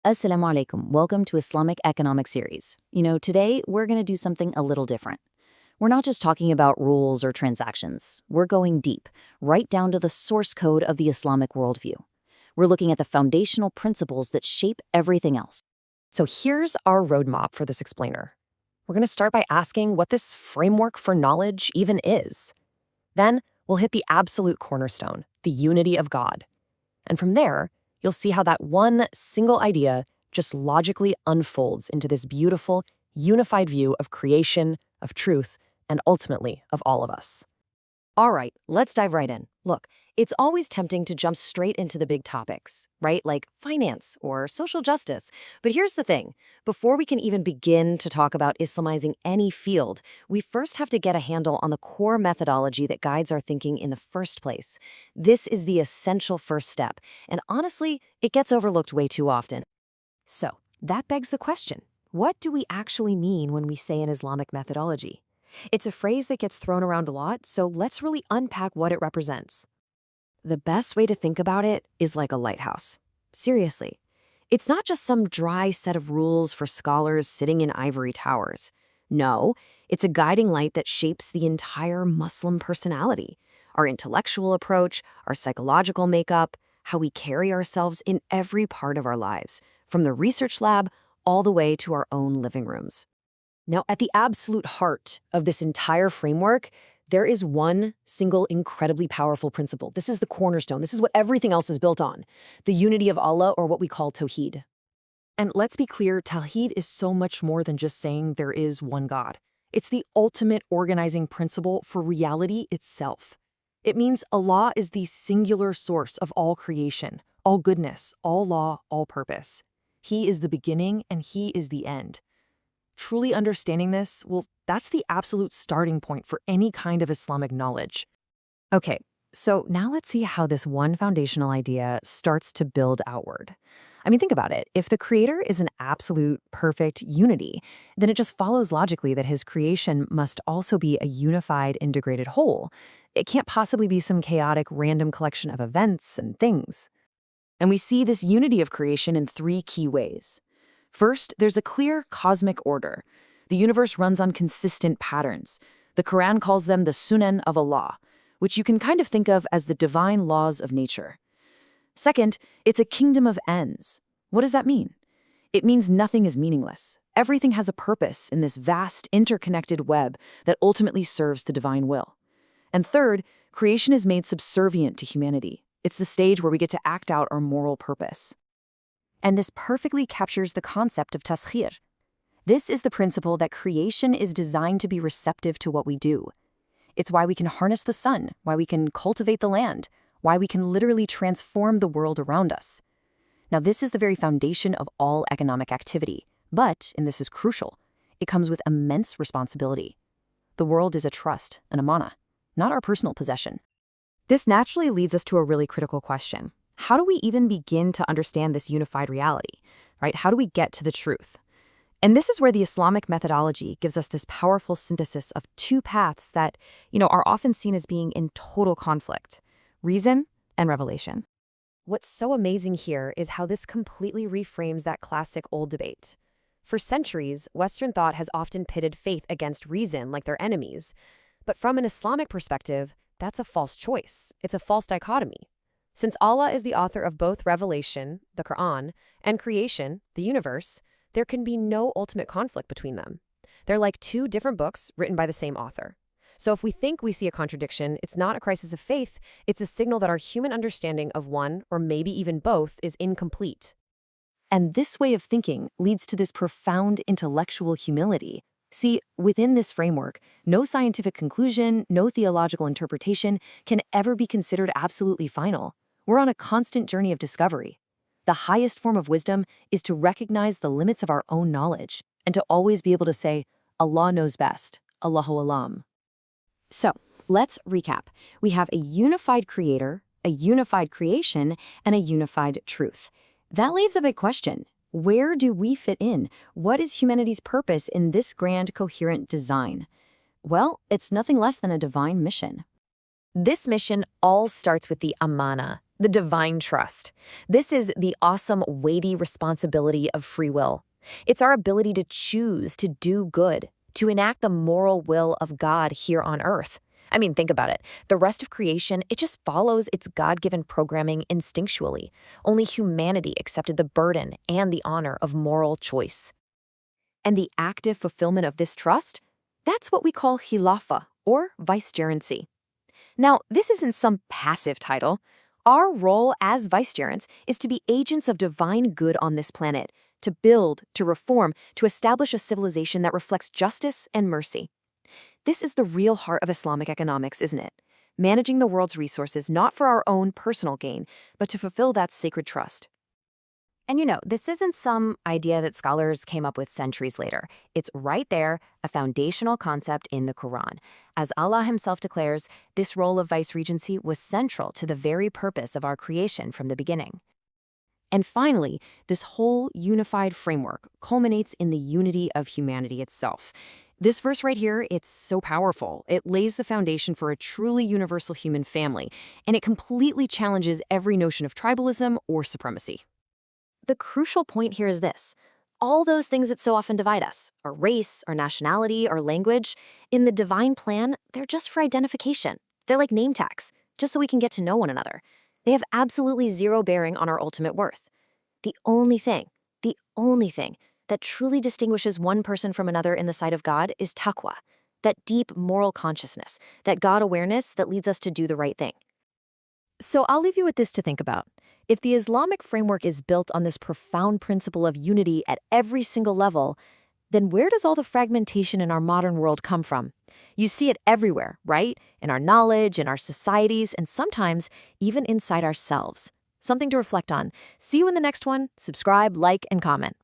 Assalamu alaikum. Welcome to Islamic Economic Series. Today we're going to do something a little different. We're not just talking about rules or transactions. We're going deep, right down to the source code of the Islamic worldview. We're looking at the foundational principles that shape everything else. So here's our roadmap for this explainer. We're going to start by asking what this framework for knowledge even is. Then we'll hit the absolute cornerstone, the unity of God. And from there, you'll see how that one single idea just logically unfolds into this beautiful, unified view of creation, of truth, and ultimately of all of us. All right, let's dive right in. Look, it's always tempting to jump straight into the big topics, right? Like finance or social justice. But here's the thing. Before we can even begin to talk about Islamizing any field, we first have to get a handle on the core methodology that guides our thinking in the first place. This is the essential first step, and honestly, it gets overlooked way too often. So, that begs the question, what do we actually mean when we say an Islamic methodology? It's a phrase that gets thrown around a lot, so let's really unpack what it represents. The best way to think about it is like a lighthouse. Seriously. It's not just some dry set of rules for scholars sitting in ivory towers. No, it's a guiding light that shapes the entire Muslim personality, our intellectual approach, our psychological makeup, how we carry ourselves in every part of our lives, from the research lab all the way to our own living rooms. Now, at the absolute heart of this entire framework, there is one single incredibly powerful principle. This is the cornerstone. This is what everything else is built on, the unity of Allah, or what we call Tawhid. And let's be clear, Tawhid is so much more than just saying there is one God. It's the ultimate organizing principle for reality itself. It means Allah is the singular source of all creation, all goodness, all law, all purpose. He is the beginning and He is the end. Truly understanding this, well, that's the absolute starting point for any kind of Islamic knowledge. Okay, so now let's see how this one foundational idea starts to build outward. I mean, think about it. If the Creator is an absolute, perfect unity, then it just follows logically that His creation must also be a unified, integrated whole. It can't possibly be some chaotic, random collection of events and things. And we see this unity of creation in three key ways. First, there's a clear cosmic order. The universe runs on consistent patterns. The Quran calls them the Sunan of Allah, which you can kind of think of as the divine laws of nature. Second, it's a kingdom of ends. What does that mean? It means nothing is meaningless. Everything has a purpose in this vast, interconnected web that ultimately serves the divine will. And third, creation is made subservient to humanity. It's the stage where we get to act out our moral purpose. And this perfectly captures the concept of taskhir. This is the principle that creation is designed to be receptive to what we do. It's why we can harness the sun, why we can cultivate the land, why we can literally transform the world around us. Now, this is the very foundation of all economic activity, but, and this is crucial, it comes with immense responsibility. The world is a trust, an amanah, not our personal possession. This naturally leads us to a really critical question. How do we even begin to understand this unified reality, right? How do we get to the truth? And this is where the Islamic methodology gives us this powerful synthesis of two paths that, are often seen as being in total conflict: reason and revelation. What's so amazing here is how this completely reframes that classic old debate. For centuries, Western thought has often pitted faith against reason like they're enemies. But from an Islamic perspective, that's a false choice. It's a false dichotomy. Since Allah is the author of both revelation, the Quran, and creation, the universe, there can be no ultimate conflict between them. They're like two different books written by the same author. So if we think we see a contradiction, it's not a crisis of faith, it's a signal that our human understanding of one, or maybe even both, is incomplete. And this way of thinking leads to this profound intellectual humility. See, within this framework, no scientific conclusion, no theological interpretation can ever be considered absolutely final. We're on a constant journey of discovery. The highest form of wisdom is to recognize the limits of our own knowledge and to always be able to say, Allah knows best, Allahu Alam. So, let's recap. We have a unified creator, a unified creation, and a unified truth. That leaves a big question. Where do we fit in? What is humanity's purpose in this grand, coherent design? Well, it's nothing less than a divine mission. This mission all starts with the Amanah, The divine trust. This is the awesome, weighty responsibility of free will. It's our ability to choose to do good, to enact the moral will of God here on earth. I mean, think about it. The rest of creation, it just follows its God-given programming instinctually. Only humanity accepted the burden and the honor of moral choice. And the active fulfillment of this trust? That's what we call Khilafah, or vicegerency. Now, this isn't some passive title. Our role as vicegerents is to be agents of divine good on this planet, to build, to reform, to establish a civilization that reflects justice and mercy. This is the real heart of Islamic economics, isn't it? Managing the world's resources not for our own personal gain, but to fulfill that sacred trust. And this isn't some idea that scholars came up with centuries later. It's right there, a foundational concept in the Quran. As Allah himself declares, this role of vice-regency was central to the very purpose of our creation from the beginning. And finally, this whole unified framework culminates in the unity of humanity itself. This verse right here, it's so powerful. It lays the foundation for a truly universal human family, and it completely challenges every notion of tribalism or supremacy. The crucial point here is this. All those things that so often divide us, our race, our nationality, our language, in the divine plan, they're just for identification. They're like name tags, just so we can get to know one another. They have absolutely zero bearing on our ultimate worth. The only thing that truly distinguishes one person from another in the sight of God is taqwa, that deep moral consciousness, that God awareness that leads us to do the right thing. So I'll leave you with this to think about. If the Islamic framework is built on this profound principle of unity at every single level, then where does all the fragmentation in our modern world come from? You see it everywhere, right? In our knowledge, in our societies, and sometimes even inside ourselves. Something to reflect on. See you in the next one. Subscribe, like, and comment.